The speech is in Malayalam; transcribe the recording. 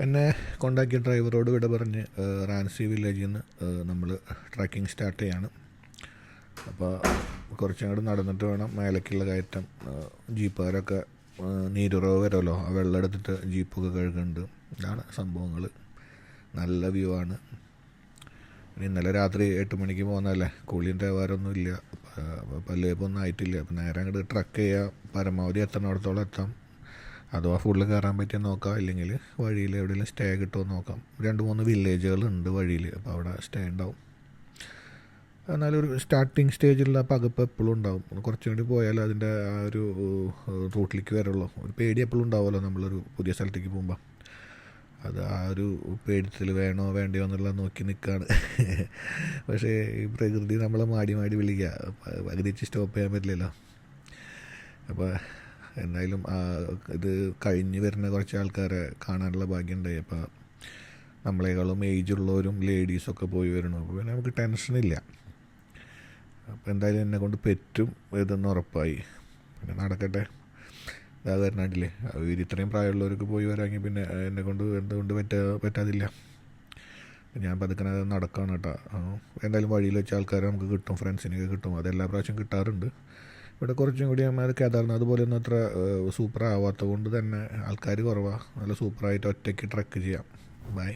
എന്നെ കൊണ്ടാക്കിയ ഡ്രൈവറോട് വിട പറഞ്ഞ് റാൻസി വില്ലേജിൽ നിന്ന് നമ്മൾ ട്രക്കിംഗ് സ്റ്റാർട്ട് ചെയ്യാണ്. അപ്പോൾ കുറച്ചങ്ങോട്ട് നടന്നിട്ട് വേണം മേലേക്കുള്ള കയറ്റം. ജീപ്പുകാരൊക്കെ നീരുറവ് വരുമല്ലോ, ആ വെള്ളം എടുത്തിട്ട് ജീപ്പൊക്കെ കഴുകുന്നുണ്ട്. ഇതാണ് സംഭവങ്ങൾ. നല്ല വ്യൂ ആണ്. ഇന്നലെ രാത്രി 8 മണിക്ക് പോകുന്നതല്ലേ, കുളിൻ്റെ വേറൊന്നും ഇല്ല, പല്ലേപ്പൊന്നും ആയിട്ടില്ല. അപ്പം നേരെ അങ്ങോട്ട് ട്രക്ക് ചെയ്യുക, പരമാവധി എത്തണോടത്തോളം എത്താം. അഥവാ ഫുള്ള് കയറാൻ പറ്റിയ നോക്കാം, ഇല്ലെങ്കിൽ വഴിയിൽ എവിടെയെങ്കിലും സ്റ്റേ കിട്ടുമോ നോക്കാം. 2-3 വില്ലേജുകളുണ്ട് വഴിയിൽ, അപ്പോൾ അവിടെ സ്റ്റേ ഉണ്ടാവും. എന്നാലും ഒരു സ്റ്റാർട്ടിങ് സ്റ്റേജിലുള്ള പകപ്പ് എപ്പോഴും ഉണ്ടാവും. കുറച്ചും കൂടി പോയാൽ അതിൻ്റെ ആ ഒരു റൂട്ടിലേക്ക് വരുള്ളൂ. ഒരു പേടി എപ്പോഴും ഉണ്ടാവുമല്ലോ നമ്മളൊരു പുതിയ സ്ഥലത്തേക്ക് പോകുമ്പോൾ. അത് ആ ഒരു പേടിത്തിൽ വേണോ വേണ്ടയോ എന്നുള്ളത് നോക്കി നിൽക്കുകയാണ്. പക്ഷേ ഈ പ്രകൃതി നമ്മളെ മാടി മാടി വിളിക്കുക, പകുതിച്ച് സ്റ്റോപ്പ് ചെയ്യാൻ പറ്റില്ലല്ലോ. അപ്പോൾ എന്തായാലും ഇത് കഴിഞ്ഞ് വരുന്ന കുറച്ച് ആൾക്കാരെ കാണാനുള്ള ഭാഗ്യം ഉണ്ടായി. അപ്പോൾ നമ്മളെക്കാളും ഏജുള്ളവരും ലേഡീസൊക്കെ പോയി വരണം. അപ്പോൾ പിന്നെ നമുക്ക് ടെൻഷനില്ല. അപ്പോൾ എന്തായാലും എന്നെ കൊണ്ട് പറ്റും ഇതെന്ന് ഉറപ്പായി. പിന്നെ നടക്കട്ടെ. ഇതാ വരുന്നാട്ടില്ലേ, ഇത്രയും പ്രായമുള്ളവർക്ക് പോയി വരാമെങ്കിൽ പിന്നെ എന്നെക്കൊണ്ട് എന്തുകൊണ്ട് പറ്റാതില്ല. ഞാൻ പതുക്കനെ നടക്കുകയാണ് കേട്ടോ. എന്തായാലും വഴിയിൽ വെച്ച ആൾക്കാരെ നമുക്ക് കിട്ടും, ഫ്രണ്ട്സിനൊക്കെ കിട്ടും. അത് എല്ലാ പ്രാവശ്യം കിട്ടാറുണ്ട്. ഇവിടെ കുറച്ചും കൂടി നമ്മൾ കേദാർനാഥ് പോലെയൊന്നും അത്ര സൂപ്പർ ആവാത്തത് കൊണ്ട് തന്നെ ആൾക്കാർ കുറവാണ്. നല്ല സൂപ്പറായിട്ട് ഒറ്റയ്ക്ക് ട്രക്ക് ചെയ്യാം. ബൈ.